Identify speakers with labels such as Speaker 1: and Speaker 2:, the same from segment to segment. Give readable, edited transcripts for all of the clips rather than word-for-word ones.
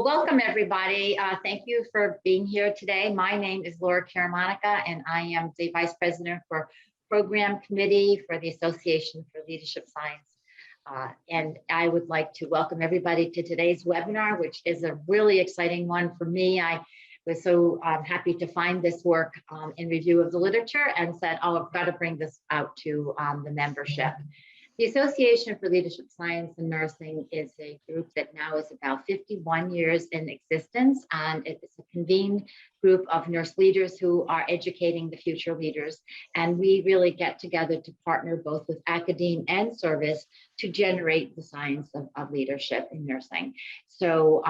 Speaker 1: Well, welcome everybody. Thank you for being here today. My name is Laura Karamonica, and I am the Vice President for Program Committee for the Association for Leadership Science. And I would like to welcome everybody to today's webinar, which is a really exciting one for me. I was so happy to find this work in review of the literature and said, oh, I've got to bring this out to the membership. The Association for Leadership Science and Nursing is a group that now is about 51 years in existence, and it's a convened group of nurse leaders who are educating the future leaders. And we really get together to partner both with academe and service to generate the science of leadership in nursing. So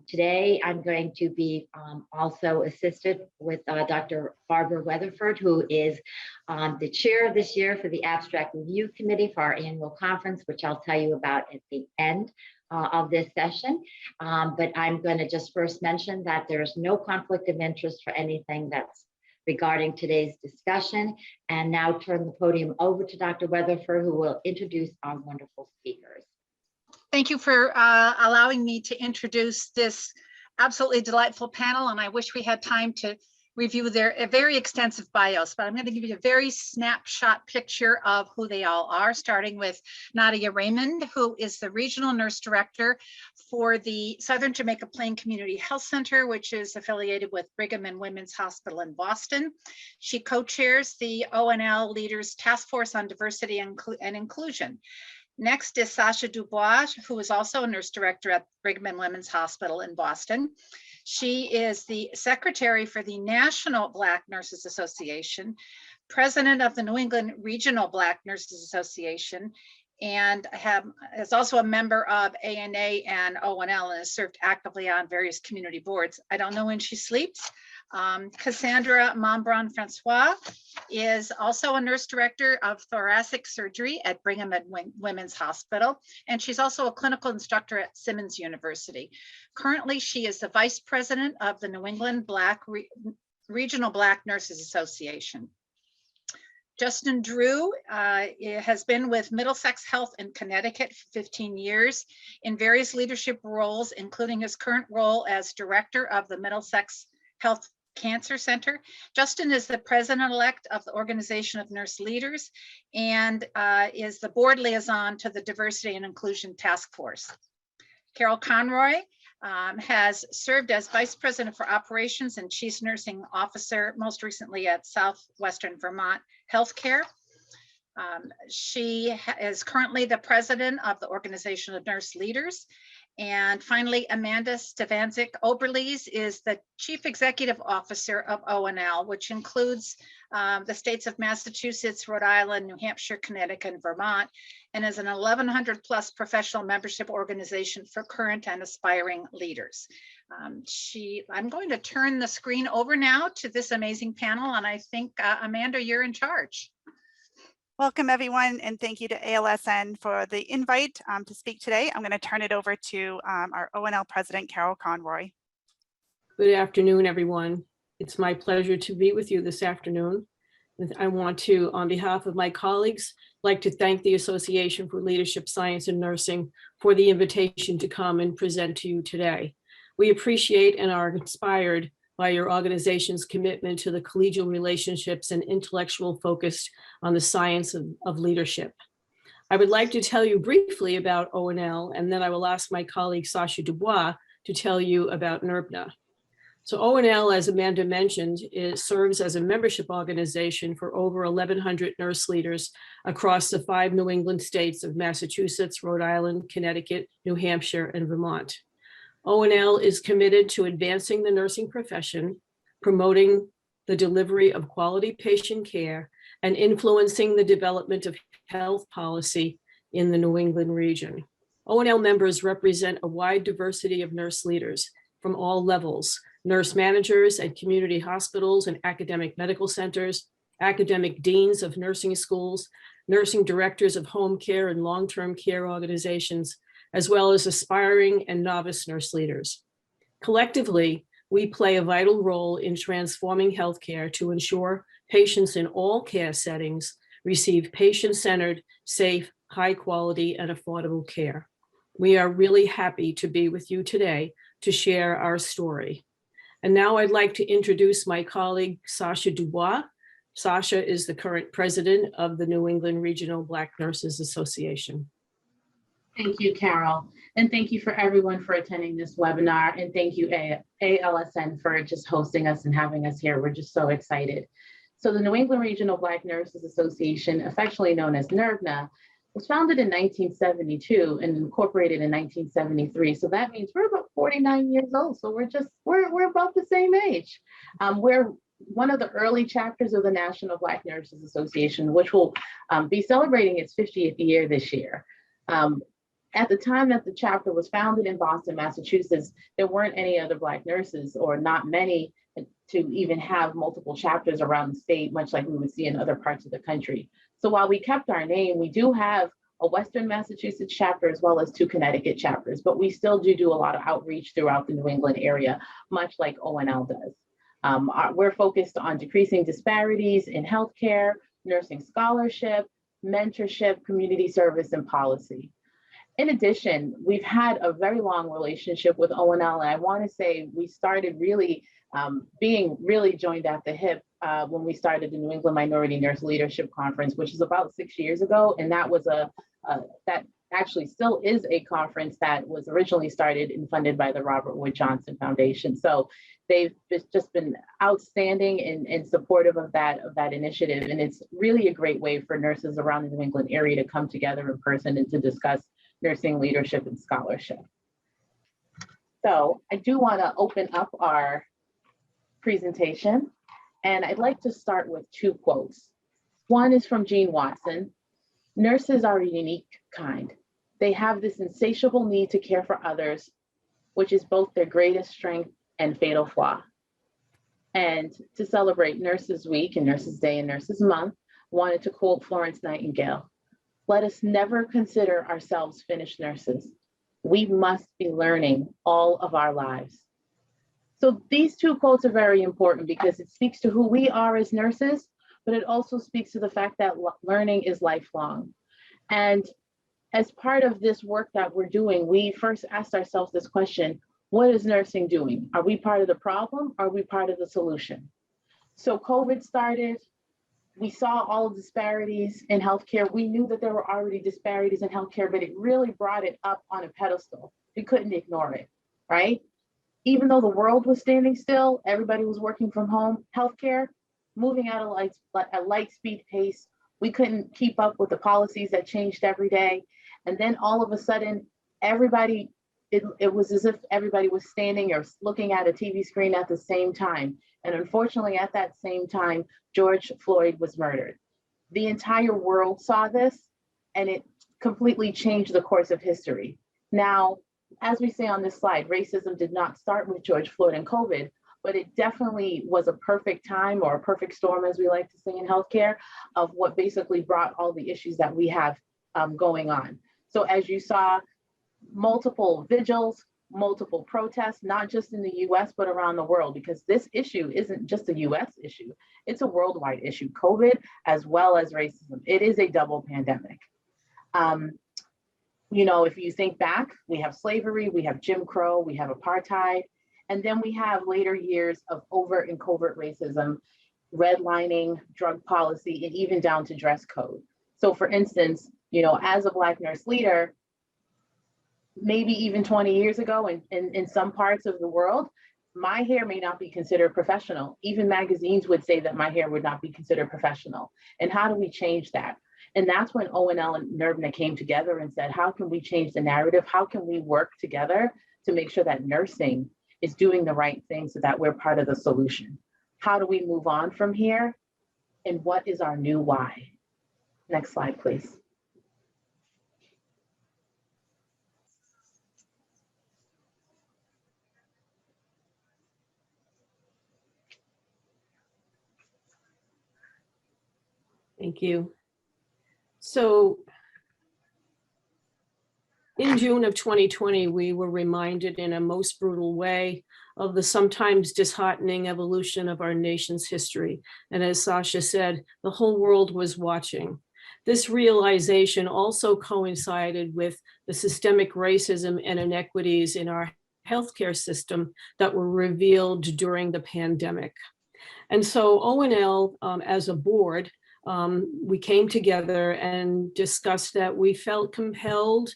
Speaker 1: today I'm going to be also assisted with Dr. Barbara Weatherford, who is the chair this year for the Abstract Review Committee for our annual conference, which I'll tell you about at the end of this session. But I'm going to just first mention that there is no conflict of interest for anything that's regarding today's discussion, and now turn the podium over to Dr. Weatherford, who will introduce our wonderful speakers.
Speaker 2: Thank you for allowing me to introduce this absolutely delightful panel, and I wish we had time to review their very extensive bios, but I'm going to give you a very snapshot picture of who they all are, starting with Nadia Raymond, who is the Regional Nurse Director for the Southern Jamaica Plain Community Health Center, which is affiliated with Brigham and Women's Hospital in Boston. She co-chairs the ONL Leaders Task Force on Diversity and Inclusion. Next is Sasha Dubois, who is also a nurse director at Brigham and Women's Hospital in Boston. She is the secretary for the National Black Nurses Association, president of the New England Regional Black Nurses Association, and is also a member of ANA and ONL and has served actively on various community boards. I don't know when she sleeps. Cassandra Mombron-Francois is also a nurse director of thoracic surgery at Brigham and Women's Hospital, and she's also a clinical instructor at Simmons University. Currently, she is the vice president of the New England Regional Black Nurses Association. Justin Drew has been with Middlesex Health in Connecticut for 15 years in various leadership roles, including his current role as director of the Middlesex Health Cancer Center. Justin is the president-elect of the Organization of Nurse Leaders and is the board liaison to the Diversity and Inclusion Task Force. Carol Conroy has served as vice president for operations and chief nursing officer, most recently at Southwestern Vermont Healthcare. She is currently the president of the Organization of Nurse Leaders. And finally, Amanda Stefanczyk Oberlies is the Chief Executive Officer of ONL, which includes the states of Massachusetts, Rhode Island, New Hampshire, Connecticut, and Vermont, and is an 1,100 plus professional membership organization for current and aspiring leaders. I'm going to turn the screen over now to this amazing panel, and I think, Amanda, you're in charge.
Speaker 3: Welcome everyone, and thank you to ALSN for the invite to speak today. I'm going to turn it over to our ONL President, Carol Conroy.
Speaker 4: Good afternoon, everyone. It's my pleasure to be with you this afternoon. I want to, on behalf of my colleagues, like to thank the Association for Leadership Science and Nursing for the invitation to come and present to you today. We appreciate and are inspired by your organization's commitment to the collegial relationships and intellectual focus on the science of leadership. I would like to tell you briefly about ONL, and then I will ask my colleague Sasha Dubois to tell you about NERPNA. So ONL, as Amanda mentioned, serves as a membership organization for over 1,100 nurse leaders across the 5 New England states of Massachusetts, Rhode Island, Connecticut, New Hampshire, and Vermont. ONL is committed to advancing the nursing profession, promoting the delivery of quality patient care, and influencing the development of health policy in the New England region. ONL members represent a wide diversity of nurse leaders from all levels: nurse managers at community hospitals and academic medical centers, academic deans of nursing schools, nursing directors of home care and long-term care organizations, as well as aspiring and novice nurse leaders. Collectively, we play a vital role in transforming healthcare to ensure patients in all care settings receive patient-centered, safe, high quality, and affordable care. We are really happy to be with you today to share our story. And now I'd like to introduce my colleague, Sasha Dubois. Sasha is the current president of the New England Regional Black Nurses Association.
Speaker 5: Thank you, Carol. And thank you for everyone for attending this webinar. And thank you, ALSN, for just hosting us and having us here. We're just so excited. So the New England Regional Black Nurses Association, affectionately known as NERBNA, was founded in 1972 and incorporated in 1973. So that means we're about 49 years old. So we're about the same age. We're one of the early chapters of the National Black Nurses Association, which will be celebrating its 50th year this year. At the time that the chapter was founded in Boston, Massachusetts, there weren't any other Black nurses, or not many, to even have multiple chapters around the state, much like we would see in other parts of the country. So while we kept our name, we do have a Western Massachusetts chapter as well as 2 Connecticut chapters, but we still do a lot of outreach throughout the New England area, much like ONL does. We're focused on decreasing disparities in healthcare, nursing scholarship, mentorship, community service, and policy. In addition, we've had a very long relationship with ONL, and I want to say we started really being really joined at the hip when we started the New England Minority Nurse Leadership Conference, which is about 6 years ago, and that was that actually still is a conference that was originally started and funded by the Robert Wood Johnson Foundation. So they've just been outstanding and supportive of that initiative, and it's really a great way for nurses around the New England area to come together in person and to discuss nursing leadership and scholarship. So I do want to open up our presentation, and I'd like to start with 2 quotes. One is from Jean Watson. Nurses are a unique kind. They have this insatiable need to care for others, which is both their greatest strength and fatal flaw. And to celebrate Nurses Week and Nurses Day and Nurses Month, wanted to quote Florence Nightingale: "Let us never consider ourselves finished nurses. We must be learning all of our lives." So these 2 quotes are very important because it speaks to who we are as nurses, but it also speaks to the fact that learning is lifelong. And as part of this work that we're doing, we first asked ourselves this question: what is nursing doing? Are we part of the problem? Or are we part of the solution? So COVID started. We saw all the disparities in healthcare. We knew that there were already disparities in healthcare, but it really brought it up on a pedestal. We couldn't ignore it, right? Even though the world was standing still, everybody was working from home, healthcare moving at a light speed pace. We couldn't keep up with the policies that changed every day. And then all of a sudden, it was as if everybody was standing or looking at a TV screen at the same time. And unfortunately, at that same time, George Floyd was murdered. The entire world saw this, and it completely changed the course of history. Now, as we say on this slide, racism did not start with George Floyd and COVID, but it definitely was a perfect time, or a perfect storm, as we like to say in healthcare, of what basically brought all the issues that we have going on. So as you saw, multiple vigils, multiple protests, not just in the US, but around the world, because this issue isn't just a US issue, it's a worldwide issue, COVID as well as racism. It is a double pandemic. You know, if you think back, we have slavery, we have Jim Crow, we have apartheid, and then we have later years of overt and covert racism, redlining, drug policy, and even down to dress code. So for instance, you know, as a Black nurse leader, maybe even 20 years ago in some parts of the world, my hair may not be considered professional. Even magazines would say that my hair would not be considered professional. And how do we change that? And that's when ONL and NERBNA came together and said, how can we change the narrative? How can we work together to make sure that nursing is doing the right thing so that we're part of the solution? How do we move on from here? And what is our new why? Next slide, please.
Speaker 4: Thank you. So in June of 2020, we were reminded in a most brutal way of the sometimes disheartening evolution of our nation's history. And as Sasha said, the whole world was watching. This realization also coincided with the systemic racism and inequities in our healthcare system that were revealed during the pandemic. And so ONL, as a board, we came together and discussed that we felt compelled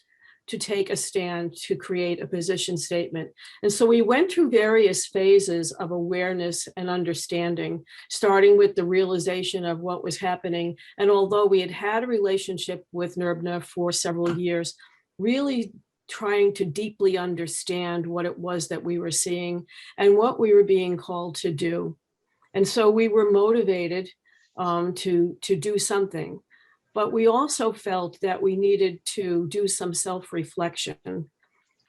Speaker 4: to take a stand to create a position statement. And so we went through various phases of awareness and understanding, starting with the realization of what was happening. And although we had had a relationship with NRBNA for several years, really trying to deeply understand what it was that we were seeing and what we were being called to do. And so we were motivated to do something. But we also felt that we needed to do some self-reflection.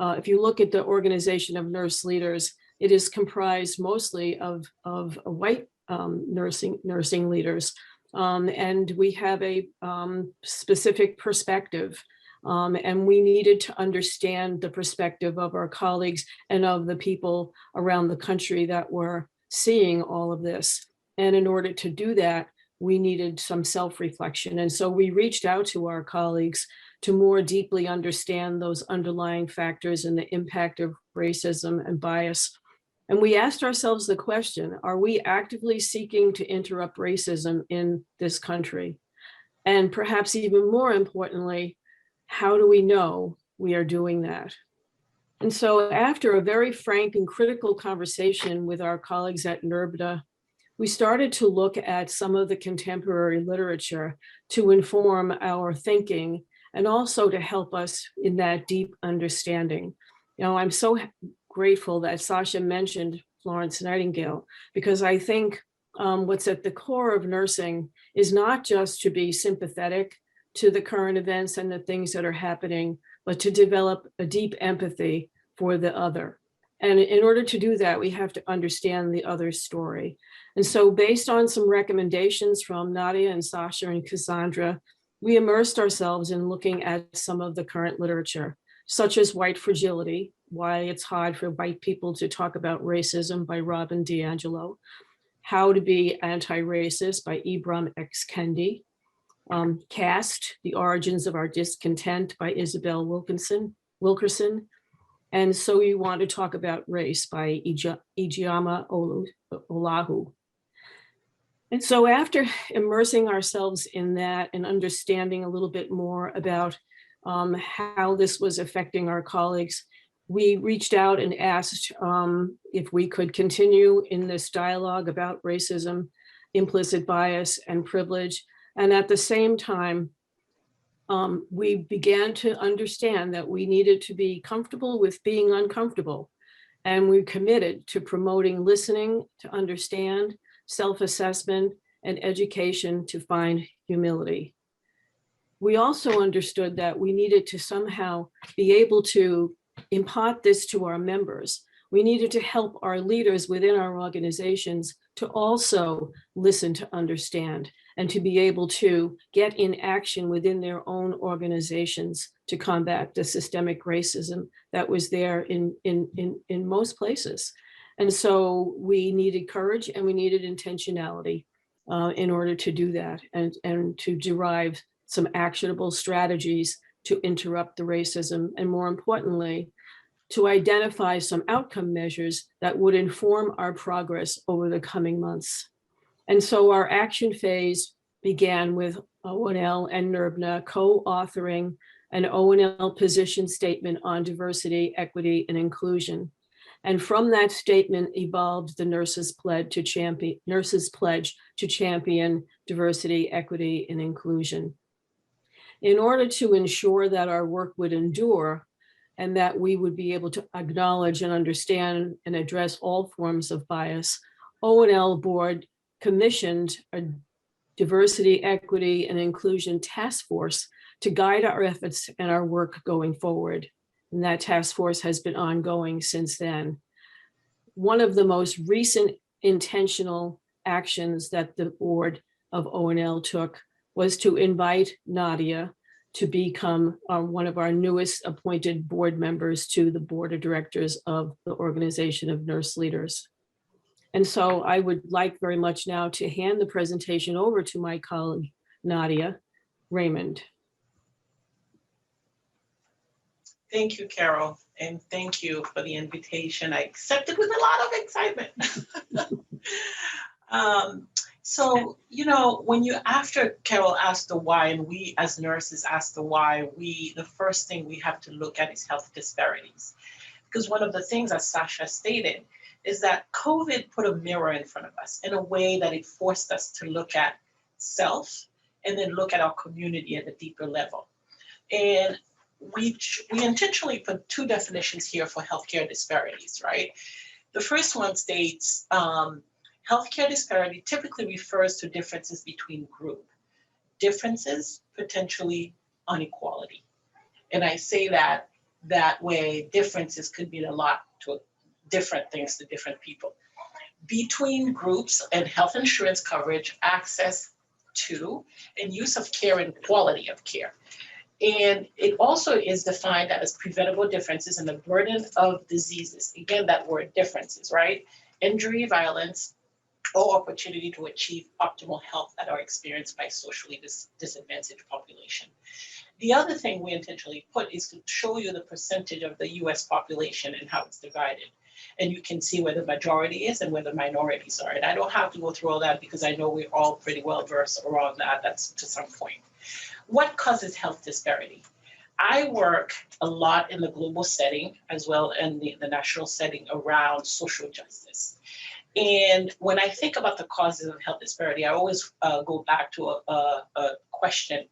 Speaker 4: If you look at the Organization of Nurse Leaders, it is comprised mostly of white nursing leaders. And we have a specific perspective. And we needed to understand the perspective of our colleagues and of the people around the country that were seeing all of this. And in order to do that, we needed some self-reflection. And so we reached out to our colleagues to more deeply understand those underlying factors and the impact of racism and bias. And we asked ourselves the question, are we actively seeking to interrupt racism in this country? And perhaps even more importantly, how do we know we are doing that? And so after a very frank and critical conversation with our colleagues at NRBNA, we started to look at some of the contemporary literature to inform our thinking and also to help us in that deep understanding. You know, I'm so grateful that Sasha mentioned Florence Nightingale, because I think what's at the core of nursing is not just to be sympathetic to the current events and the things that are happening, but to develop a deep empathy for the other. And in order to do that, we have to understand the other's story. And so based on some recommendations from Nadia and Sasha and Cassandra, we immersed ourselves in looking at some of the current literature, such as White Fragility, Why It's Hard for White People to Talk About Racism by Robin DiAngelo, How to Be Anti-Racist by Ibram X. Kendi, Caste, The Origins of Our Discontent by Isabel Wilkerson, and So You Want to Talk About Race by Ijeoma Olahu. And so after immersing ourselves in that and understanding a little bit more about how this was affecting our colleagues, we reached out and asked if we could continue in this dialogue about racism, implicit bias, and privilege. And at the same time, we began to understand that we needed to be comfortable with being uncomfortable. And we committed to promoting listening to understand, self-assessment, and education to find humility. We also understood that we needed to somehow be able to impart this to our members. We needed to help our leaders within our organizations to also listen to understand and to be able to get in action within their own organizations to combat the systemic racism that was there in most places. And so we needed courage and we needed intentionality in order to do that and to derive some actionable strategies to interrupt the racism, and more importantly, to identify some outcome measures that would inform our progress over the coming months. And so our action phase began with ONL and NRBNA co-authoring an ONL position statement on diversity, equity, and inclusion. And from that statement evolved the Nurses' Pledge to champion diversity, equity, and inclusion. In order to ensure that our work would endure and that we would be able to acknowledge and understand and address all forms of bias, ONL board commissioned a diversity, equity, and inclusion task force to guide our efforts and our work going forward. And that task force has been ongoing since then. One of the most recent intentional actions that the board of ONL took was to invite Nadia to become one of our newest appointed board members to the board of directors of the Organization of Nurse Leaders. And so I would like very much now to hand the presentation over to my colleague, Nadia Raymond.
Speaker 6: Thank you, Carol, and thank you for the invitation. I accepted with a lot of excitement. So, you know, after Carol asked the why, and we as nurses asked the why, the first thing we have to look at is health disparities. Because one of the things, as Sasha stated, is that COVID put a mirror in front of us in a way that it forced us to look at self and then look at our community at a deeper level. And we intentionally put two definitions here for healthcare disparities, right? The first one states, healthcare disparity typically refers to differences between group. Differences, potentially inequality. And I say that way, differences could mean a lot to different things to different people. Between groups and health insurance coverage, access to, and use of care and quality of care. And it also is defined as preventable differences in the burden of diseases. Again, that word differences, right? Injury, violence, or opportunity to achieve optimal health that are experienced by socially disadvantaged population. The other thing we intentionally put is to show you the percentage of the US population and how it's divided. And you can see where the majority is and where the minorities are. And I don't have to go through all that because I know we're all pretty well versed around that. That's to some point. What causes health disparity? I work a lot in the global setting as well in the national setting around social justice. And when I think about the causes of health disparity, I always go back to a question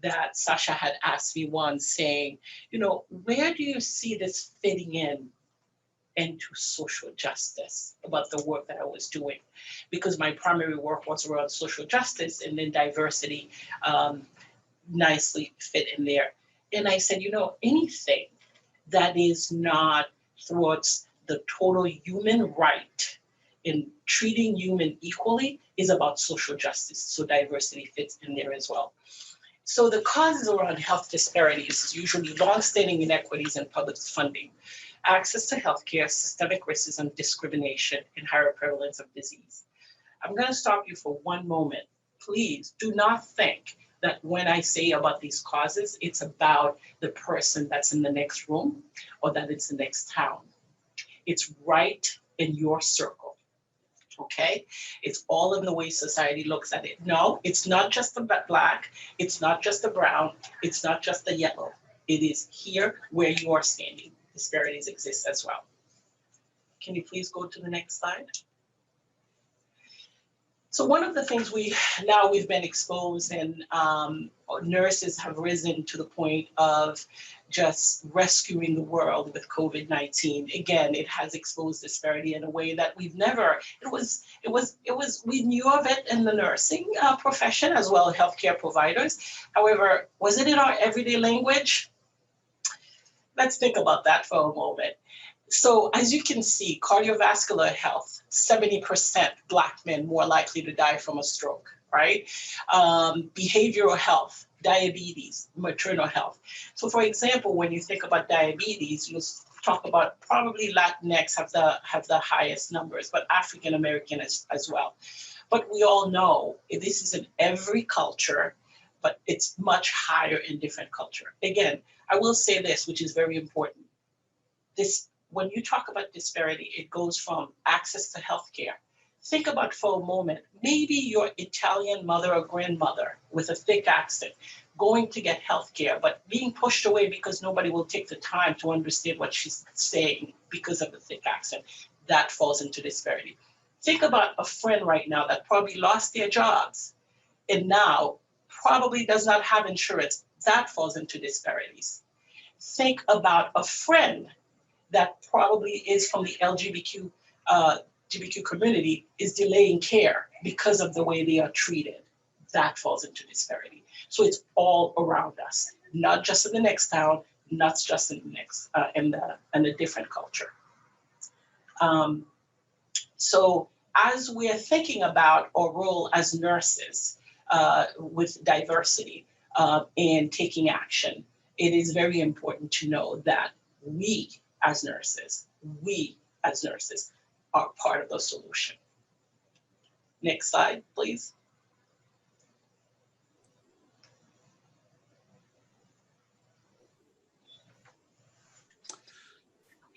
Speaker 6: that Sasha had asked me once, saying, you know, where do you see this fitting into social justice about the work that I was doing? Because my primary work was around social justice, and then diversity nicely fit in there. And I said, you know, anything that is not towards the total human right in treating human equally is about social justice. So diversity fits in there as well. So the causes around health disparities is usually longstanding inequities in public funding, access to healthcare, systemic racism, discrimination, and higher prevalence of disease. I'm going to stop you for one moment. Please do not think that when I say about these causes, it's about the person that's in the next room or that it's the next town. It's right in your circle, okay? It's all in the way society looks at it. No, it's not just the black, it's not just the brown, it's not just the yellow. It is here where you are standing. Disparities exist as well. Can you please go to the next slide? So one of the things we've been exposed, and nurses have risen to the point of just rescuing the world with COVID-19. Again, it has exposed disparity in a way that we've never, we knew of it in the nursing profession as well as healthcare providers. However, was it in our everyday language? Let's think about that for a moment. So as you can see, cardiovascular health, 70% Black men more likely to die from a stroke, right? Behavioral health, diabetes, maternal health. So for example, when you think about diabetes, you'll talk about probably Latinx have the highest numbers, but African American as well. But we all know this is in every culture, but it's much higher in different culture. Again, I will say this, which is very important. When you talk about disparity, it goes from access to healthcare. Think about for a moment, maybe your Italian mother or grandmother with a thick accent going to get healthcare, but being pushed away because nobody will take the time to understand what she's saying because of the thick accent. That falls into disparity. Think about a friend right now that probably lost their jobs and now probably does not have insurance. That falls into disparities. Think about a friend that probably is from the LGBTQ community is delaying care because of the way they are treated. That falls into disparity. So it's all around us, not just in the next town, not just in the next in a different culture. So as we're thinking about our role as nurses with diversity and taking action, it is very important to know that we as nurses are part of the solution. Next slide, please.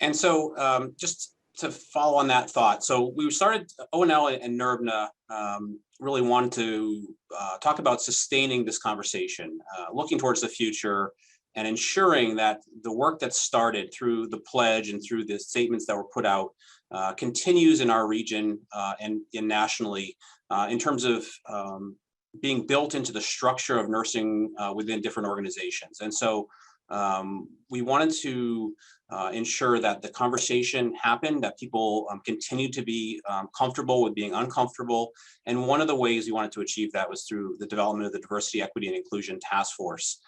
Speaker 7: And so just to follow on that thought, so we started, ONL and NERBNA really wanted to talk about sustaining this conversation, looking towards the future, and ensuring that the work that started through the pledge and through the statements that were put out continues in our region and nationally in terms of being built into the structure of nursing within different organizations. And so we wanted to ensure that the conversation happened, that people continue to be comfortable with being uncomfortable. And one of the ways we wanted to achieve that was through the development of the Diversity, Equity, and Inclusion Task Force.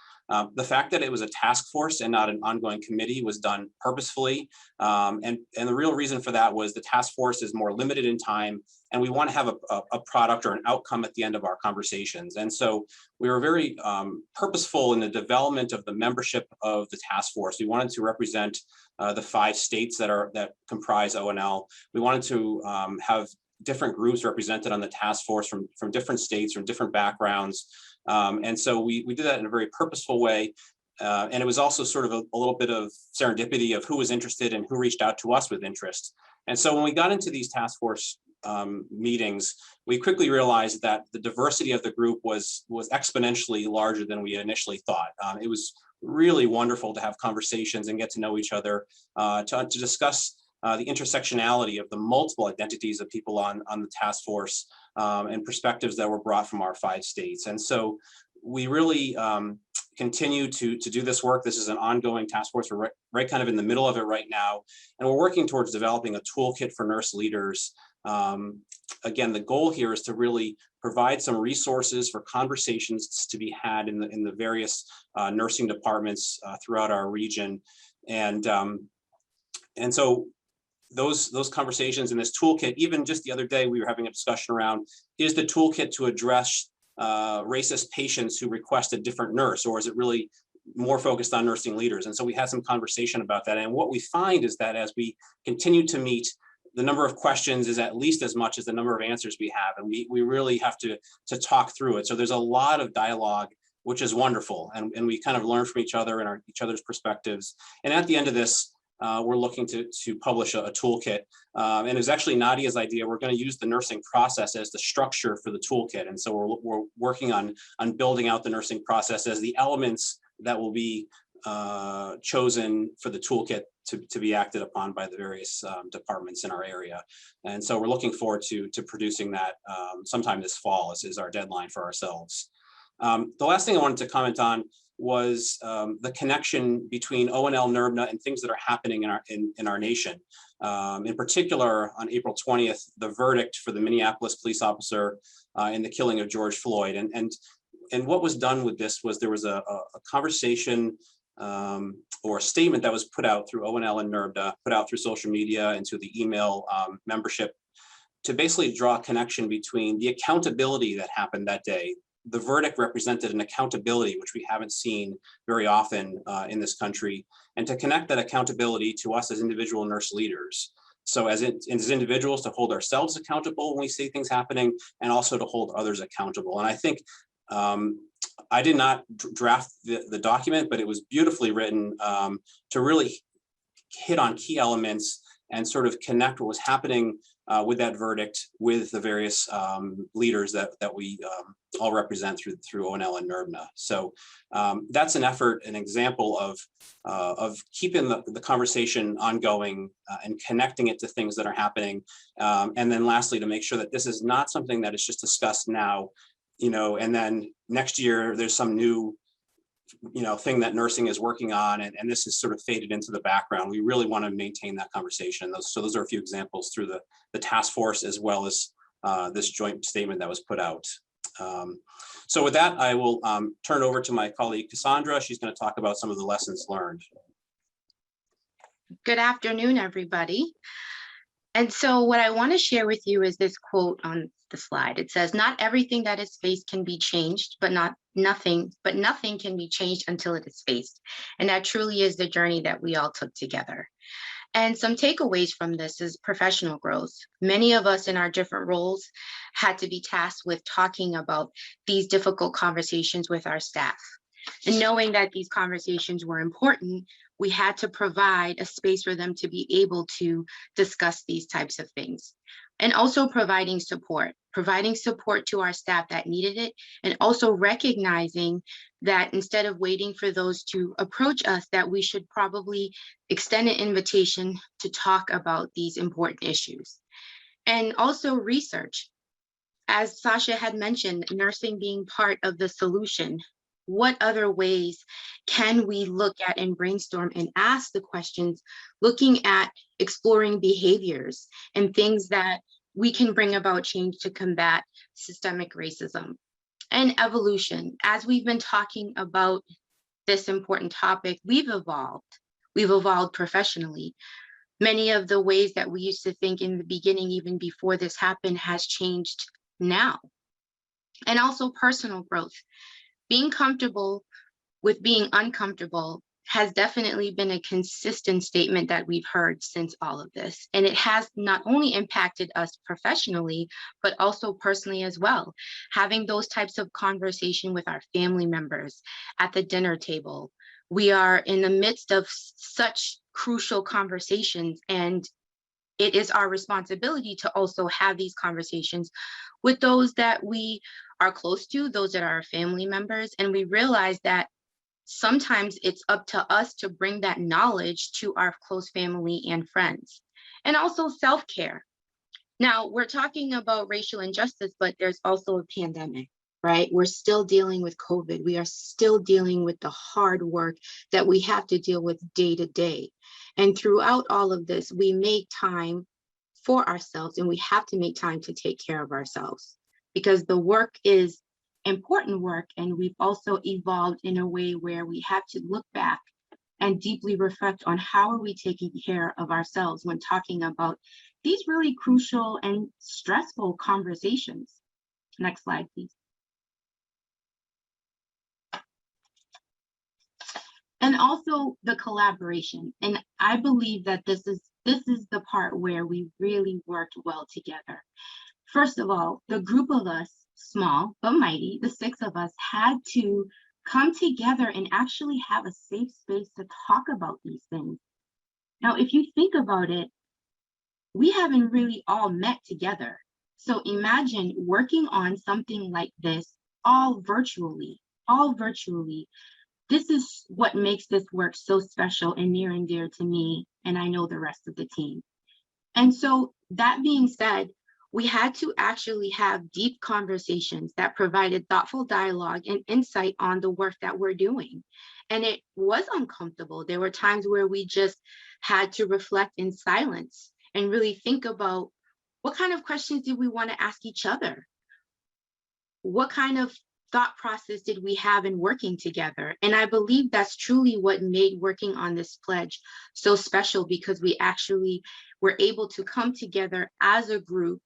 Speaker 7: The fact that it was a task force and not an ongoing committee was done purposefully. And the real reason for that was the task force is more limited in time, and we want to have a product or an outcome at the end of our conversations. And so we were very purposeful in the development of the membership of the task force. We wanted to represent the 5 states that comprise ONL. We wanted to have different groups represented on the task force from different states, from different backgrounds. And so we did that in a very purposeful way. And it was also sort of a little bit of serendipity of who was interested and who reached out to us with interest. And so when we got into these task force meetings, we quickly realized that the diversity of the group was exponentially larger than we initially thought. It was really wonderful to have conversations and get to know each other, to discuss the intersectionality of the multiple identities of people on the task force and perspectives that were brought from our 5 states. And so we really continue to do this work. This is an ongoing task force. We're right kind of in the middle of it right now. And we're working towards developing a toolkit for nurse leaders. Again, the goal here is to really provide some resources for conversations to be had in the various nursing departments throughout our region. And so those conversations in this toolkit, even just the other day, we were having a discussion around, is the toolkit to address racist patients who request a different nurse, or is it really more focused on nursing leaders? And so we had some conversation about that. And what we find is that as we continue to meet, the number of questions is at least as much as the number of answers we have. And we really have to talk through it. So there's a lot of dialogue, which is wonderful. And we kind of learn from each other and each other's perspectives. And at the end of this, we're looking to publish a toolkit. And it was actually Nadia's idea. We're going to use the nursing process as the structure for the toolkit. And so we're working on building out the nursing process as the elements that will be chosen for the toolkit to be acted upon by the various departments in our area. And so we're looking forward to producing that sometime this fall is our deadline for ourselves. The last thing I wanted to comment on was the connection between ONL, NERBNA, and things that are happening in our nation. In particular, on April 20th, the verdict for the Minneapolis police officer in the killing of George Floyd. And what was done with this was there was a conversation or a statement that was put out through ONL and NERBNA, put out through social media and to the email membership, to basically draw a connection between the accountability that happened that day. The verdict represented an accountability, which we haven't seen very often in this country, and to connect that accountability to us as individual nurse leaders. So as individuals, to hold ourselves accountable when we see things happening, and also to hold others accountable. And I think I did not draft the document, but it was beautifully written to really hit on key elements and sort of connect what was happening with that verdict with the various leaders that we all represent through ONL and NERBNA. So that's an effort, an example of keeping the conversation ongoing and connecting it to things that are happening. And then lastly, to make sure that this is not something that is just discussed now, and then next year there's some new thing that nursing is working on, and this is sort of faded into the background. We really want to maintain that conversation. So those are a few examples through the task force, as well as this joint statement that was put out. So with that, I will turn over to my colleague, Cassandra. She's going to talk about some of the lessons learned.
Speaker 8: Good afternoon, everybody. And so what I want to share with you is this quote on the slide. It says, "Not everything that is faced can be changed, but nothing can be changed until it is faced." And that truly is the journey that we all took together. And some takeaways from this is professional growth. Many of us in our different roles had to be tasked with talking about these difficult conversations with our staff. And knowing that these conversations were important, we had to provide a space for them to be able to discuss these types of things. And also providing support to our staff that needed it, and also recognizing that instead of waiting for those to approach us, that we should probably extend an invitation to talk about these important issues. And also research. As Sasha had mentioned, nursing being part of the solution. What other ways can we look at and brainstorm and ask the questions, looking at exploring behaviors and things that we can bring about change to combat systemic racism? And evolution. As we've been talking about this important topic, we've evolved. We've evolved professionally. Many of the ways that we used to think in the beginning, even before this happened, has changed now. And also personal growth. Being comfortable with being uncomfortable has definitely been a consistent statement that we've heard since all of this. And it has not only impacted us professionally, but also personally as well. Having those types of conversation with our family members at the dinner table. We are in the midst of such crucial conversations, and it is our responsibility to also have these conversations with those that we are close to, those that are our family members. And we realize that sometimes it's up to us to bring that knowledge to our close family and friends. And also self-care. Now, we're talking about racial injustice, but there's also a pandemic, right? We're still dealing with COVID. We are still dealing with the hard work that we have to deal with day to day. And throughout all of this, we make time for ourselves, and we have to make time to take care of ourselves, because the work is important work, and we've also evolved in a way where we have to look back and deeply reflect on how are we taking care of ourselves when talking about these really crucial and stressful conversations. Next slide, please. And also the collaboration. And I believe that this is the part where we really worked well together. First of all, the group of us, small but mighty, the 6 of us, had to come together and actually have a safe space to talk about these things. Now, if you think about it, we haven't really all met together. So imagine working on something like this all virtually. This is what makes this work so special and near and dear to me, and I know the rest of the team. And so that being said, we had to actually have deep conversations that provided thoughtful dialogue and insight on the work that we're doing. And it was uncomfortable. There were times where we just had to reflect in silence and really think about what kind of questions did we want to ask each other? What kind of thought process did we have in working together? And I believe that's truly what made working on this pledge so special, because we actually were able to come together as a group,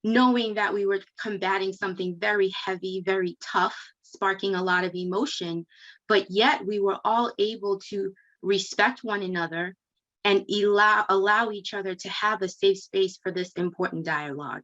Speaker 8: knowing that we were combating something very heavy, very tough, sparking a lot of emotion, but yet we were all able to respect one another and allow each other to have a safe space for this important dialogue.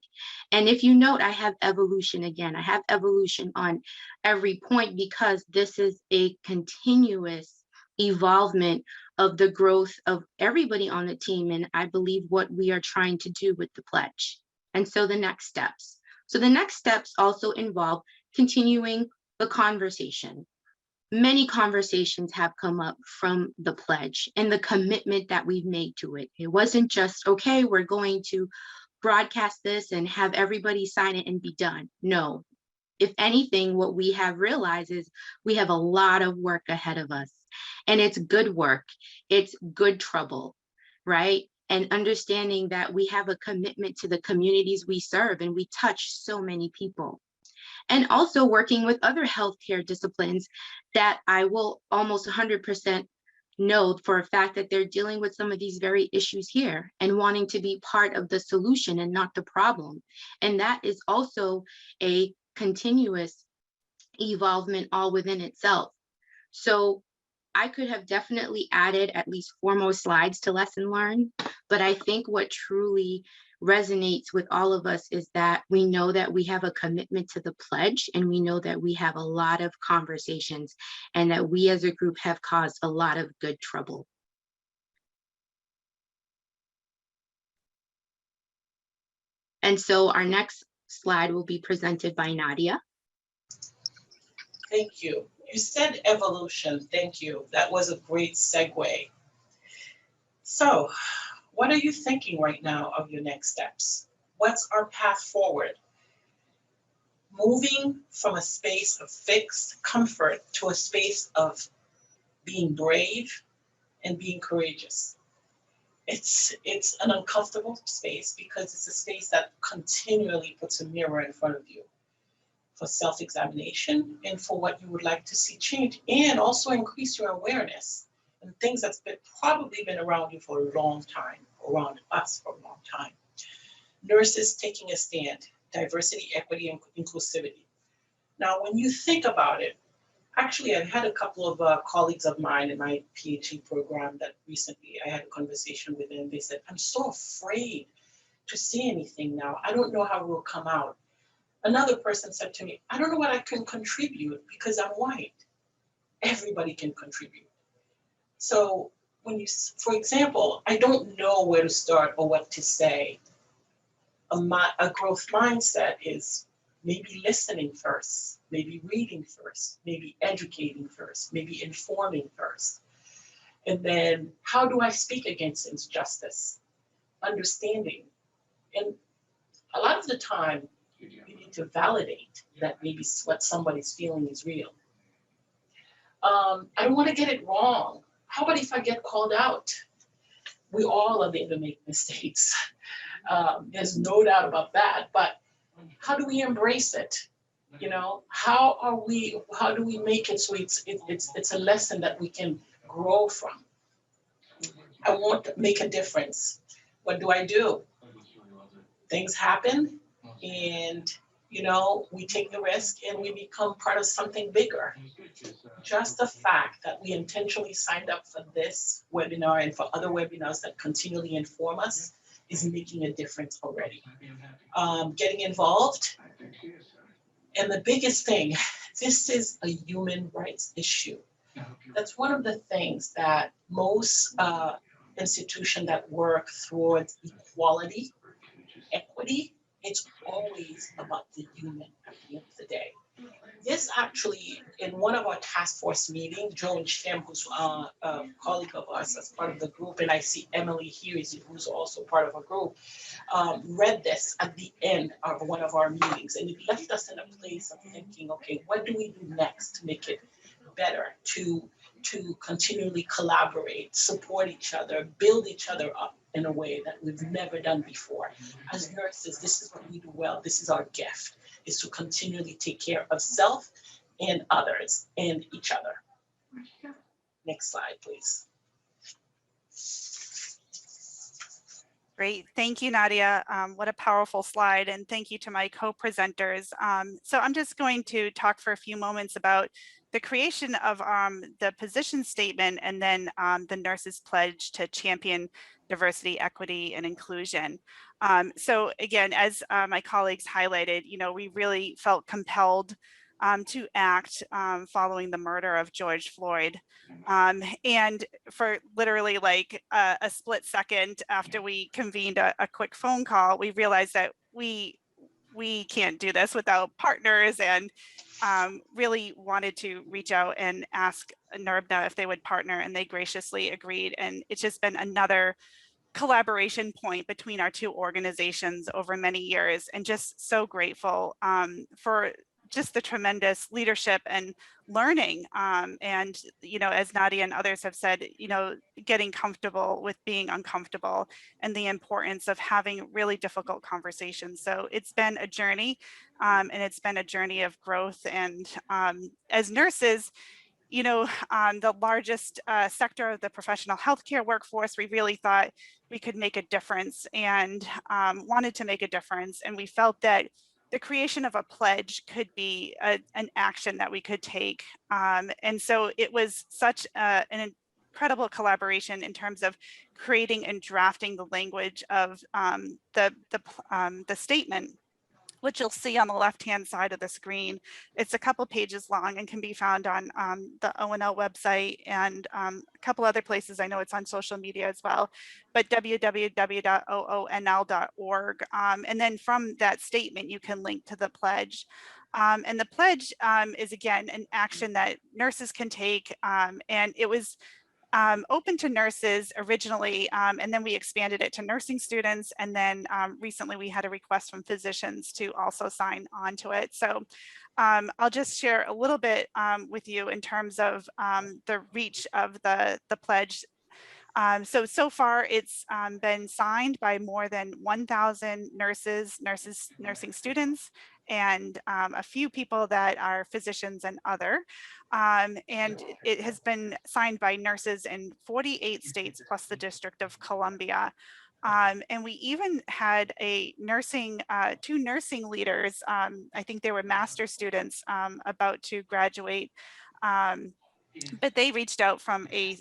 Speaker 8: And if you note, I have evolution again. I have evolution on every point, because this is a continuous evolvement of the growth of everybody on the team. And I believe what we are trying to do with the pledge. And so the next steps. So the next steps also involve continuing the conversation. Many conversations have come up from the pledge and the commitment that we've made to it. It wasn't just, okay, we're going to broadcast this and have everybody sign it and be done. No. If anything, what we have realized is we have a lot of work ahead of us, and it's good work. It's good trouble, right? And understanding that we have a commitment to the communities we serve, and we touch so many people. And also working with other healthcare disciplines that I will almost 100% know for a fact that they're dealing with some of these very issues here and wanting to be part of the solution and not the problem. And that is also a continuous evolvement all within itself. So I could have definitely added at least 4 more slides to lesson learn, but I think what truly resonates with all of us is that we know that we have a commitment to the pledge, and we know that we have a lot of conversations, and that we as a group have caused a lot of good trouble. And so our next slide will be presented by Nadia.
Speaker 6: Thank you. You said evolution. Thank you. That was a great segue. So, what are you thinking right now of your next steps? What's our path forward? Moving from a space of fixed comfort to a space of being brave and being courageous. It's an uncomfortable space because it's a space that continually puts a mirror in front of you for self-examination and for what you would like to see change, and also increase your awareness and things that's probably been around you for a long time, around us for a long time. Nurses taking a stand, diversity, equity, and inclusivity. Now, when you think about it, actually, I've had a couple of colleagues of mine in my PhD program that recently I had a conversation with them. They said, I'm so afraid to say anything now. I don't know how it will come out. Another person said to me, I don't know what I can contribute because I'm white. Everybody can contribute. So when you, for example, I don't know where to start or what to say. A growth mindset is maybe listening first, maybe reading first, maybe educating first, maybe informing first. And then how do I speak against injustice? Understanding. And a lot of the time, you need to validate that maybe what somebody's feeling is real. I don't want to get it wrong. How about if I get called out? We all are there to make mistakes. There's no doubt about that. But how do we embrace it? You know, how do we make it so it's a lesson that we can grow from? I want to make a difference. What do? Things happen, and you know, we take the risk and we become part of something bigger. Just the fact that we intentionally signed up for this webinar and for other webinars that continually inform us is making a difference already. Getting involved. And the biggest thing, this is a human rights issue. That's one of the things that most institutions that work towards equality, equity, it's always about the human at the end of the day. This actually, in one of our task force meetings, Joan Shem, who's a colleague of ours as part of the group, and I see Emily here, who's also part of our group, read this at the end of one of our meetings, and it left us in a place of thinking, okay, what do we do next to make it better, to continually collaborate, support each other, build each other up in a way that we've never done before. As nurses, this is what we do well. This is our gift, is to continually take care of self and others and each other. Next slide, please.
Speaker 3: Great, thank you, Nadia. What a powerful slide, and thank you to my co-presenters. So I'm just going to talk for a few moments about the creation of the position statement and then the nurses' pledge to champion diversity, equity, and inclusion. So again, as my colleagues highlighted, you know, we really felt compelled to act following the murder of George Floyd. And for literally like a split second after we convened a quick phone call, we realized that we can't do this without partners, and really wanted to reach out and ask NERBNA if they would partner, and they graciously agreed. And it's just been another collaboration point between our two organizations over many years, and just so grateful for just the tremendous leadership and learning. And, you know, as Nadia and others have said, you know, getting comfortable with being uncomfortable and the importance of having really difficult conversations. So it's been a journey, and it's been a journey of growth. And as nurses, you know, the largest sector of the professional healthcare workforce, we really thought we could make a difference, and wanted to make a difference. And we felt that the creation of a pledge could be an action that we could take. And so it was such an incredible collaboration in terms of creating and drafting the language of the statement, which you'll see on the left-hand side of the screen. It's a couple pages long and can be found on the ONL website and a couple other places. I know it's on social media as well, but www.oonl.org. And then from that statement, you can link to the pledge. And the pledge is, again, an action that nurses can take. And it was open to nurses originally, and then we expanded it to nursing students. And then recently we had a request from physicians to also sign on to it. So I'll just share a little bit with you in terms of the reach of the pledge. So far it's been signed by more than 1,000 nursing students, and a few people that are physicians and other. And it has been signed by nurses in 48 states plus the District of Columbia. And we even had a two nursing leaders, I think they were master students about to graduate, but they reached out from a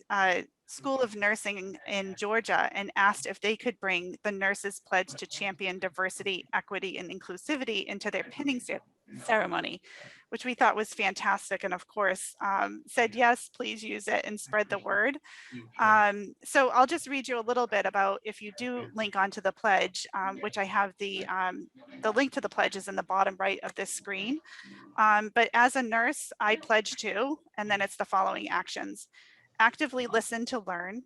Speaker 3: School of Nursing in Georgia and asked if they could bring the Nurses Pledge to champion diversity, equity, and inclusivity into their pinning ceremony, which we thought was fantastic. And of course, said, yes, please use it and spread the word. So I'll just read you a little bit about, if you do link onto the pledge, which I have the link to the pledge is in the bottom right of this screen. But as a nurse, I pledge to, and then it's the following actions: actively listen to learn,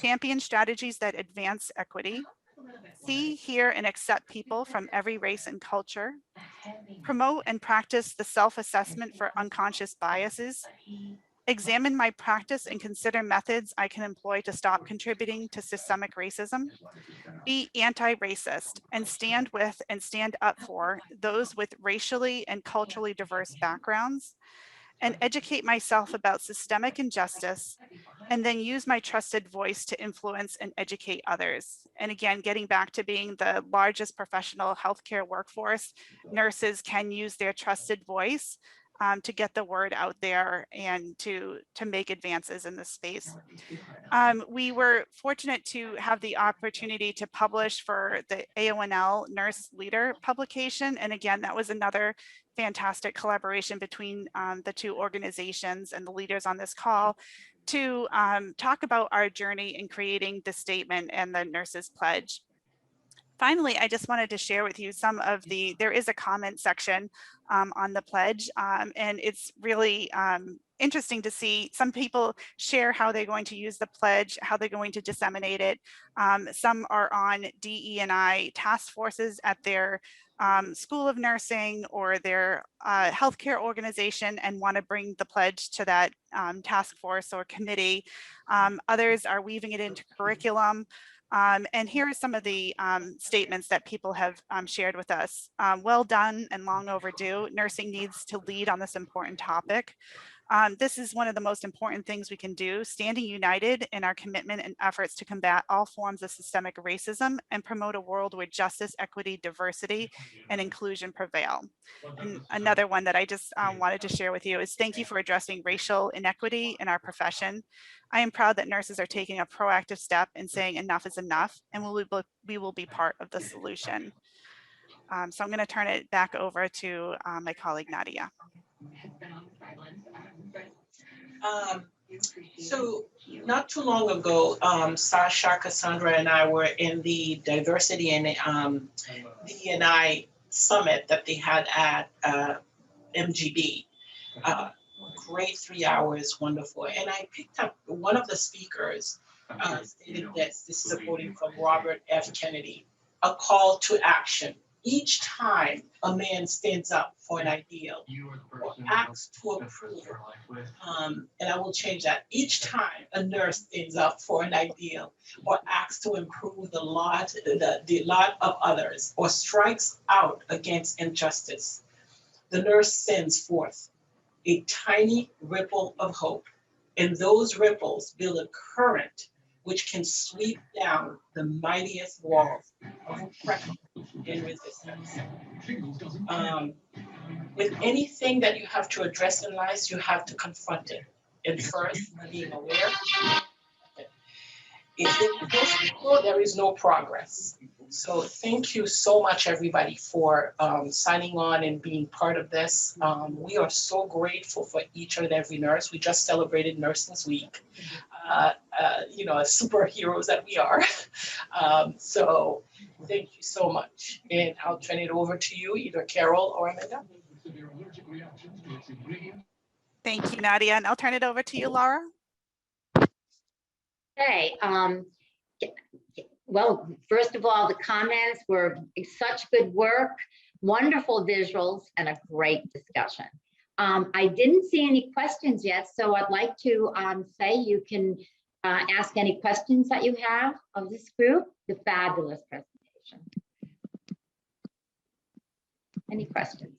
Speaker 3: champion strategies that advance equity, see, hear, and accept people from every race and culture, promote and practice the self-assessment for unconscious biases, examine my practice and consider methods I can employ to stop contributing to systemic racism, be anti-racist, and stand with and stand up for those with racially and culturally diverse backgrounds, and educate myself about systemic injustice, and then use my trusted voice to influence and educate others. And again, getting back to being the largest professional healthcare workforce, nurses can use their trusted voice to get the word out there and to make advances in this space. We were fortunate to have the opportunity to publish for the AONL Nurse Leader publication. And again, that was another fantastic collaboration between the two organizations and the leaders on this call to talk about our journey in creating the statement and the Nurses Pledge. Finally, I just wanted to share with you some of there is a comment section on the pledge, and it's really interesting to see some people share how they're going to use the pledge, how they're going to disseminate it. Some are on DE&I task forces at their School of Nursing or their healthcare organization and want to bring the pledge to that task force or committee. Others are weaving it into curriculum. And here are some of the statements that people have shared with us. Well done and long overdue. Nursing needs to lead on this important topic. This is one of the most important things we can do, standing united in our commitment and efforts to combat all forms of systemic racism and promote a world where justice, equity, diversity, and inclusion prevail. And another one that I just wanted to share with you is thank you for addressing racial inequity in our profession. I am proud that nurses are taking a proactive step in saying enough is enough, and we will be part of the solution. So I'm going to turn it back over to my colleague Nadia.
Speaker 6: So not too long ago, Sasha, Cassandra, and I were in the diversity and D&I summit that they had at MGB. Great 3 hours, wonderful. And I picked up one of the speakers stated this. This is a quoting from Robert F. Kennedy: a call to action. Each time a man stands up for an ideal or acts to approve, and I will change that. Each time a nurse stands up for an ideal or acts to improve the lot of others or strikes out against injustice, the nurse sends forth a tiny ripple of hope, and those ripples build a current which can sweep down the mightiest walls of oppression and resistance. With anything that you have to address in life, you have to confront it. And first, being aware, If there's people, there is no progress. So thank you so much, everybody, for signing on and being part of this. We are so grateful for each and every nurse. We just celebrated Nurses Week, you know, as superheroes that we are. So thank you so much. And I'll turn it over to you, either Carol or Amanda.
Speaker 3: Thank you, Nadia. And I'll turn it over to you, Laura.
Speaker 1: Okay. Well, first of all, the comments were such good work, wonderful visuals, and a great discussion. I didn't see any questions yet, so I'd like to say you can ask any questions that you have of this group. The fabulous presentation. Any questions?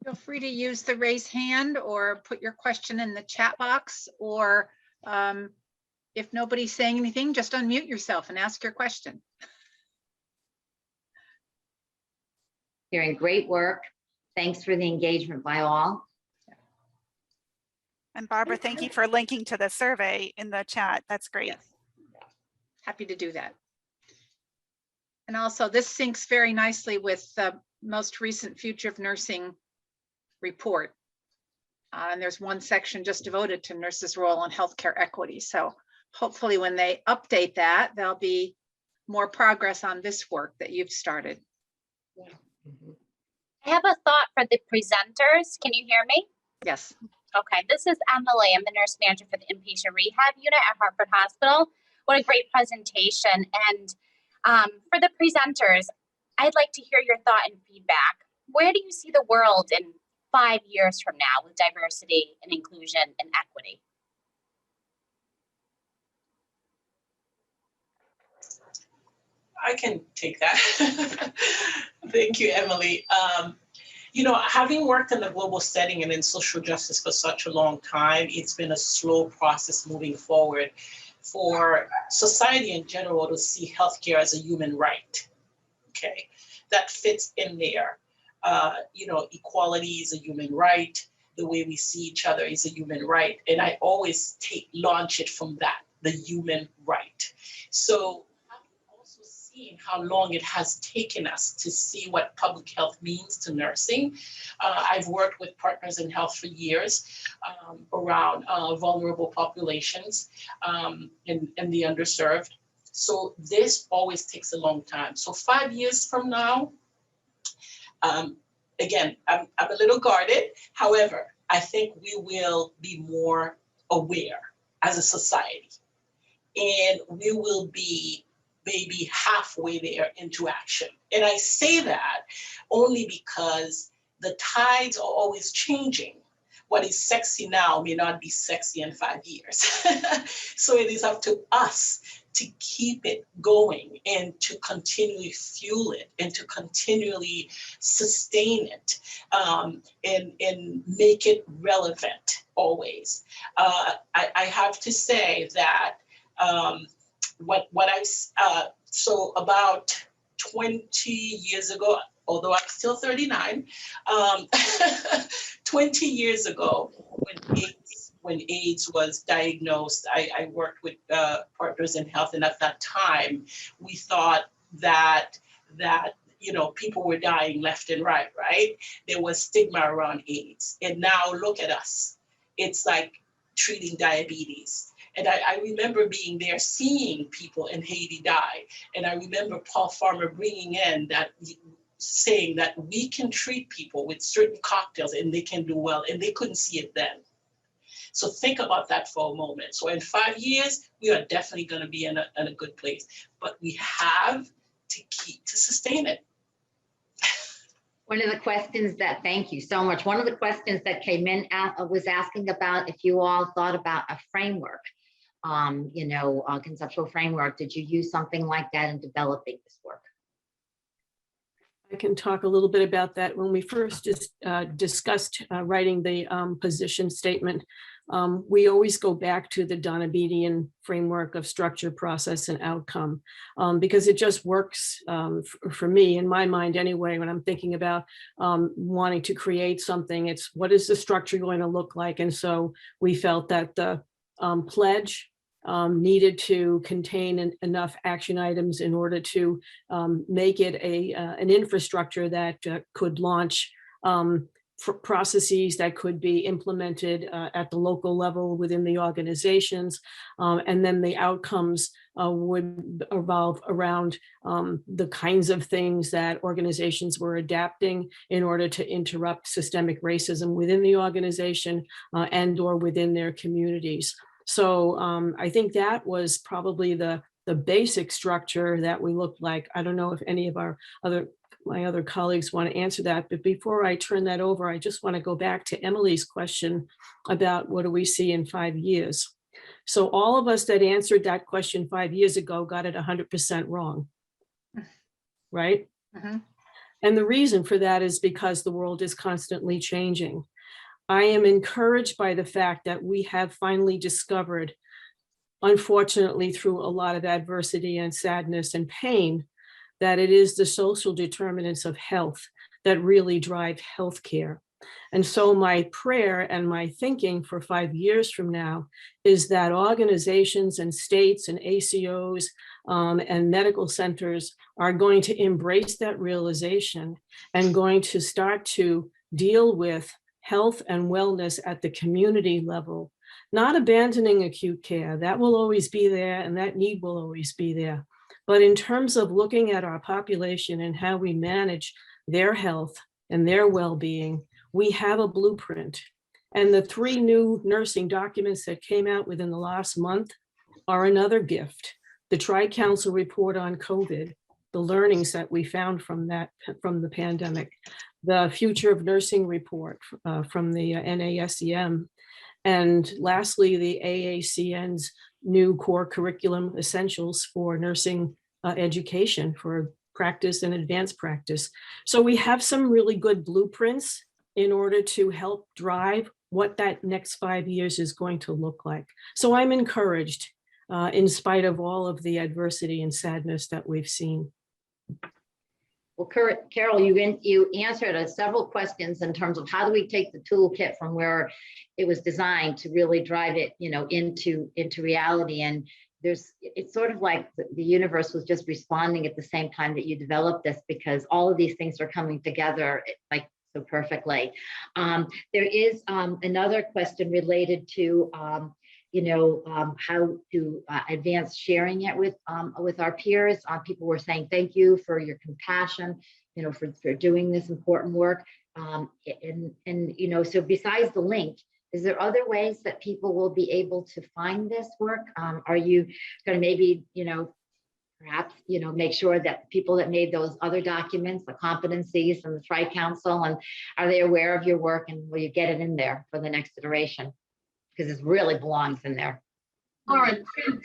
Speaker 2: Feel free to use the raise hand or put your question in the chat box, or if nobody's saying anything, just unmute yourself and ask your question.
Speaker 1: Doing great work. Thanks for the engagement by all.
Speaker 3: And Barbara, thank you for linking to the survey in the chat. That's great.
Speaker 2: Yes. Happy to do that. And also this syncs very nicely with the most recent Future of Nursing report. And there's one section just devoted to nurses' role in healthcare equity. So hopefully when they update that, there'll be more progress on this work that you've started.
Speaker 9: I have a thought for the presenters. Can you hear me?
Speaker 2: Yes.
Speaker 9: Okay, this is Emily. I'm the nurse manager for the inpatient rehab unit at Hartford Hospital. What a great presentation. And for the presenters, I'd like to hear your thought and feedback. Where do you see the world in 5 years from now with diversity and inclusion and equity?
Speaker 6: I can take that. Thank you, Emily. You know, having worked in the global setting and in social justice for such a long time, it's been a slow process moving forward for society in general to see healthcare as a human right. Okay, that fits in there. You know, equality is a human right. The way we see each other is a human right. And I always launch it from that, the human right. So how long it has taken us to see what public health means to nursing. I've worked with Partners in Health for years around vulnerable populations and the underserved. So this always takes a long time. So 5 years from now, again, I'm a little guarded. However, I think we will be more aware as a society, and we will be maybe halfway there into action. And I say that only because the tides are always changing. What is sexy now may not be sexy in 5 years. So it is up to us to keep it going and to continually fuel it and to continually sustain it and make it relevant always. I have to say that so about 20 years ago, although I'm still 39, 20 years ago when AIDS was diagnosed, I worked with Partners in Health, and at that time, we thought that you know, people were dying left and right? There was stigma around AIDS, and now look at us. It's like treating diabetes. And I remember being there, seeing people in Haiti die. And I remember Paul Farmer bringing in that, saying that we can treat people with certain cocktails and they can do well, and they couldn't see it then. So think about that for a moment. So in 5 years, we are definitely going to be in a good place, but we have to sustain it.
Speaker 1: One of the questions that, thank you so much. One of the questions that came in was asking about if you all thought about a framework, you know, a conceptual framework. Did you use something like that in developing this work?
Speaker 4: I can talk a little bit about that. When we first discussed writing the position statement, we always go back to the Donabedian framework of structure, process, and outcome, because it just works for me, in my mind anyway, when I'm thinking about wanting to create something. It's what is the structure going to look like? And so we felt that the pledge needed to contain enough action items in order to make it an infrastructure that could launch processes that could be implemented at the local level within the organizations. And then the outcomes would evolve around the kinds of things that organizations were adapting in order to interrupt systemic racism within the organization and or within their communities. So I think that was probably the basic structure that we looked like. I don't know if any of my other colleagues want to answer that, but before I turn that over, I just want to go back to Emily's question about what do we see in 5 years. So all of us that answered that question 5 years ago got it 100% wrong, right?
Speaker 2: Mm-hmm.
Speaker 4: And the reason for that is because the world is constantly changing. I am encouraged by the fact that we have finally discovered, unfortunately through a lot of adversity and sadness and pain, that it is the social determinants of health that really drive healthcare. And so my prayer and my thinking for 5 years from now is that organizations and states and ACOs and medical centers are going to embrace that realization and going to start to deal with health and wellness at the community level, not abandoning acute care. That will always be there and that need will always be there. But in terms of looking at our population and how we manage their health and their well-being, we have a blueprint. And the 3 new nursing documents that came out within the last month are another gift. The Tri-Council report on COVID, the learnings that we found from the pandemic, the Future of Nursing report from the NASEM, and lastly, the AACN's new core curriculum essentials for nursing education for practice and advanced practice. So we have some really good blueprints in order to help drive what that next 5 years is going to look like. So I'm encouraged in spite of all of the adversity and sadness that we've seen.
Speaker 1: Well, Carol, you answered several questions in terms of how do we take the toolkit from where it was designed to really drive it, into reality. And it's sort of like the universe was just responding at the same time that you developed this, because all of these things are coming together like so perfectly. There is another question related to how to advance sharing it with our peers. People were saying thank you for your compassion, for doing this important work. So besides the link, is there other ways that people will be able to find this work? Are you going to maybe, perhaps, make sure that people that made those other documents, the competencies and the Tri-Council, and are they aware of your work, and will you get it in there for the next iteration? Because it really belongs in there.
Speaker 5: Laura,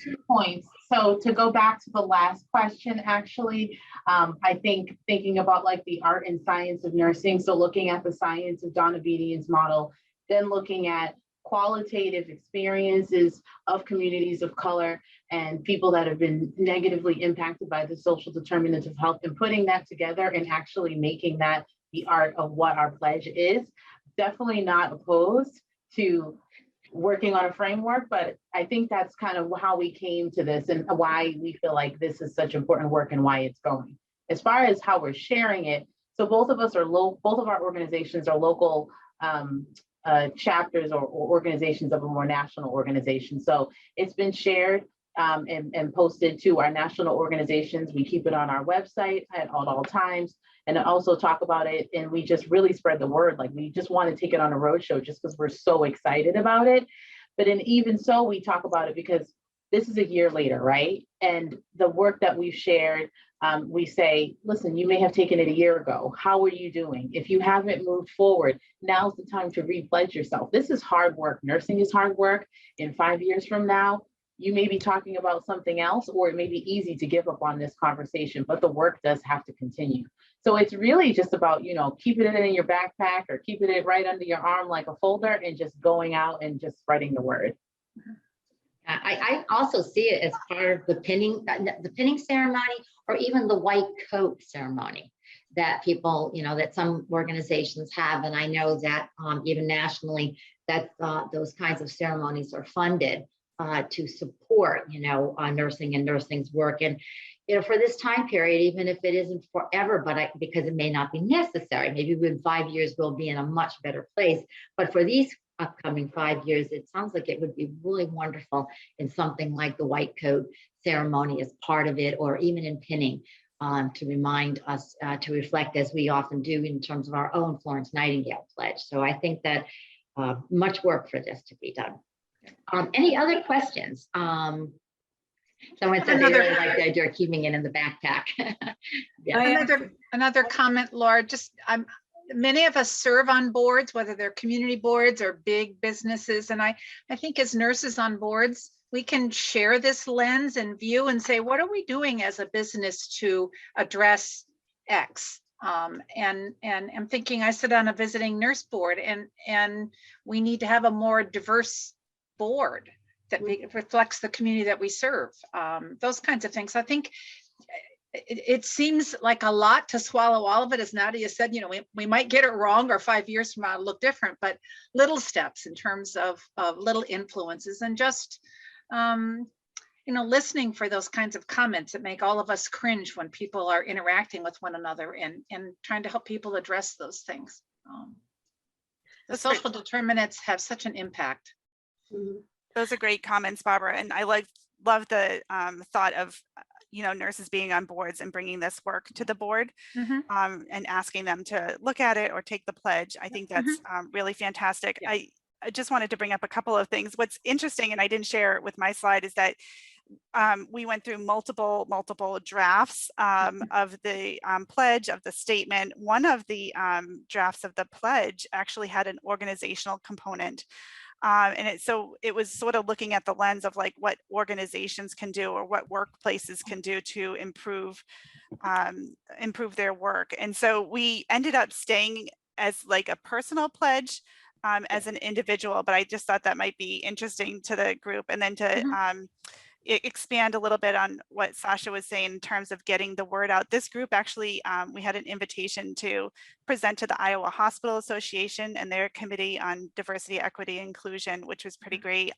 Speaker 5: two points. So to go back to the last question, actually, I think thinking about like the art and science of nursing, so looking at the science of Donna Bedian's model, then looking at qualitative experiences of communities of color and people that have been negatively impacted by the social determinants of health, and putting that together and actually making that the art of what our pledge is. Definitely not opposed to working on a framework, but I think that's kind of how we came to this and why we feel like this is such important work and why it's going. As far as how we're sharing it, so both of our organizations are local chapters or organizations of a more national organization. So it's been shared and posted to our national organizations. We keep it on our website at all times, and also talk about it. And we just really spread the word. Like, we just want to take it on a roadshow just because we're so excited about it. But even so, we talk about it because this is a year later, right? And the work that we've shared, we say, listen, you may have taken it a year ago. How are you doing? If you haven't moved forward, now's the time to repledge yourself. This is hard work. Nursing is hard work. In 5 years from now, you may be talking about something else, or it may be easy to give up on this conversation, but the work does have to continue. So it's really just about, keeping it in your backpack or keeping it right under your arm like a folder and just going out and just spreading the word.
Speaker 1: I also see it as part of the pinning ceremony, or even the white coat ceremony that people, that some organizations have. And I know that even nationally, that those kinds of ceremonies are funded. to support, nursing and nursing's work. And, for this time period, even if it isn't forever, but because it may not be necessary, maybe within 5 years, we'll be in a much better place. But for these upcoming 5 years, it sounds like it would be really wonderful in something like the white coat ceremony as part of it, or even in pinning, to remind us to reflect, as we often do in terms of our own Florence Nightingale pledge. So I think that much work for this to be done. Any other questions? Someone said they really like the idea of keeping it in the backpack. Yeah.
Speaker 2: Another comment, Laura, just many of us serve on boards, whether they're community boards or big businesses. And I think as nurses on boards, we can share this lens and view and say, what are we doing as a business to address X? And I'm thinking, I sit on a visiting nurse board, and we need to have a more diverse board that reflects the community that we serve. Those kinds of things. I think it seems like a lot to swallow all of it. As Nadia said, we might get it wrong, or 5 years from now it'll look different, but little steps in terms of little influences, and just listening for those kinds of comments that make all of us cringe when people are interacting with one another, and trying to help people address those things. The social determinants have such an impact.
Speaker 4: Mhm.
Speaker 3: Those are great comments, Barbara. And I love the thought of, nurses being on boards and bringing this work to the board, and asking them to look at it or take the pledge. I think that's really fantastic.
Speaker 4: Yeah.
Speaker 3: I just wanted to bring up a couple of things. What's interesting, and I didn't share it with my slide, is that we went through multiple drafts of the pledge, of the statement. One of the drafts of the pledge actually had an organizational component. And so it was sort of looking at the lens of like what organizations can do, or what workplaces can do to improve their work. And so we ended up staying as like a personal pledge as an individual, but I just thought that might be interesting to the group. And then to expand a little bit on what Sasha was saying in terms of getting the word out. This group actually, we had an invitation to present to the Iowa Hospital Association and their Committee on Diversity, Equity, and Inclusion, which was pretty great.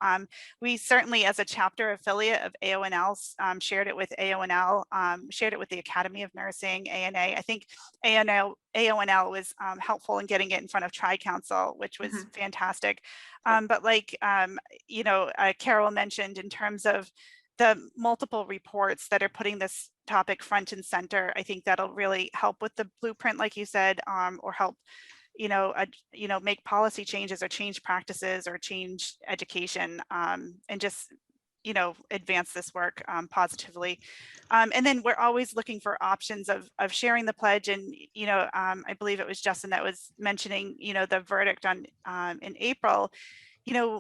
Speaker 3: We certainly, as a chapter affiliate of AONL, shared it with AONL, shared it with the Academy of Nursing, ANA. I think AONL was helpful in getting it in front of Tri-Council, which was fantastic. But like, Carol mentioned, in terms of the multiple reports that are putting this topic front and center, I think that'll really help with the blueprint, like you said, or help, make policy changes, or change practices, or change education, and just, advance this work positively. And then we're always looking for options of sharing the pledge. And, I believe it was Justin that was mentioning, the verdict on in April.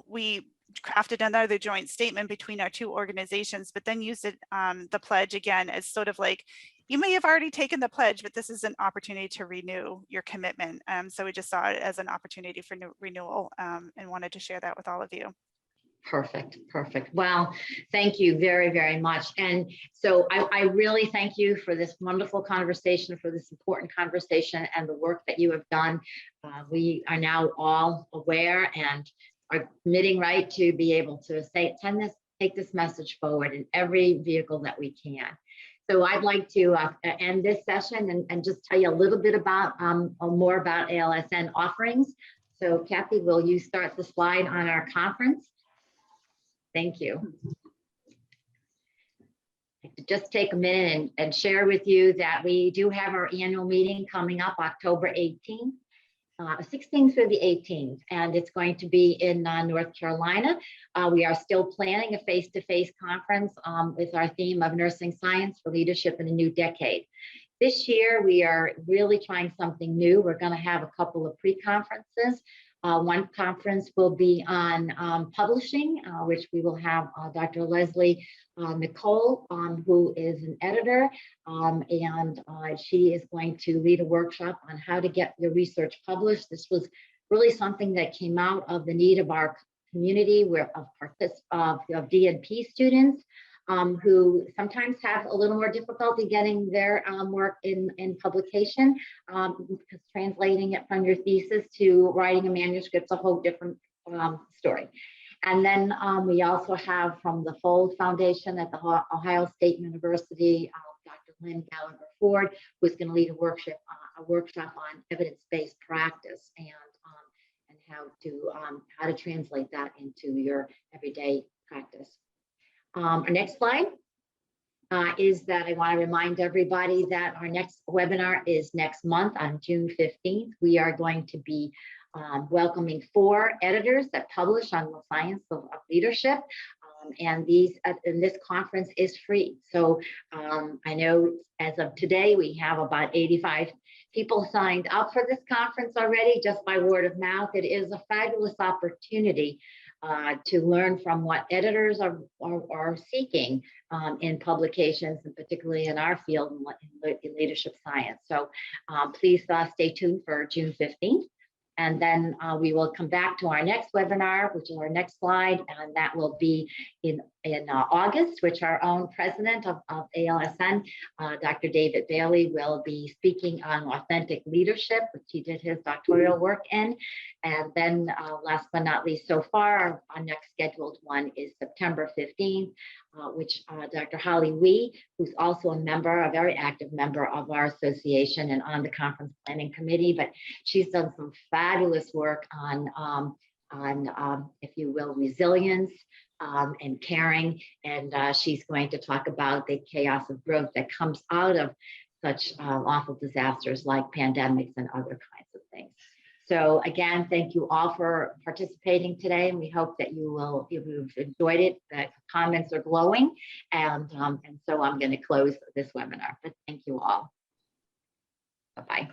Speaker 3: We crafted another joint statement between our two organizations, but then used it, the pledge again as sort of like, you may have already taken the pledge, but this is an opportunity to renew your commitment. So we just saw it as an opportunity for renewal, and wanted to share that with all of you.
Speaker 1: Perfect. Well, thank you very, very much. And so I really thank you for this wonderful conversation, for this important conversation, and the work that you have done. We are now all aware and are committing, right, to be able to take this message forward in every vehicle that we can. So I'd like to end this session and just tell you a little bit about more about ALSN offerings. So Kathy, will you start the slide on our conference? Thank you. Just take a minute and share with you that we do have our annual meeting coming up October 18th. 16th through the 18th, and it's going to be in North Carolina. We are still planning a face-to-face conference with our theme of nursing science for leadership in a new decade. This year, we are really trying something new. We're going to have a couple of pre-conferences. One conference will be on publishing, which we will have Dr. Leslie Nicole, who is an editor, and she is going to lead a workshop on how to get your research published. This was really something that came out of the need of our community, of D&P students, who sometimes have a little more difficulty getting their work in publication, because translating it from your thesis to writing a manuscript is a whole different story. And then we also have from the Fold Foundation at the Ohio State University, Dr. Lynn Gallagher Ford, who's going to lead a workshop on evidence-based practice and how to translate that into your everyday practice. Our next slide is that I want to remind everybody that our next webinar is next month on June 15th. We are going to be welcoming 4 editors that publish on the science of leadership. And this conference is free. So I know as of today, we have about 85 people signed up for this conference already, just by word of mouth. It is a fabulous opportunity to learn from what editors are seeking in publications, and particularly in our field in leadership science. So please stay tuned for June 15th. And then we will come back to our next webinar, which is our next slide, and that will be in August, which our own president of ALSN, Dr. David Bailey, will be speaking on authentic leadership, which he did his doctoral work in. And then last but not least, so far, our next scheduled one is September 15th, which Dr. Holly Wee, who's also a very active member of our association and on the conference planning committee, but she's done some fabulous work on if you will, resilience and caring. And she's going to talk about the chaos of growth that comes out of such awful disasters like pandemics and other kinds of things. So again, thank you all for participating today, and we hope that you've enjoyed it. The comments are glowing, and so I'm going to close this webinar. But thank you all. Bye-bye.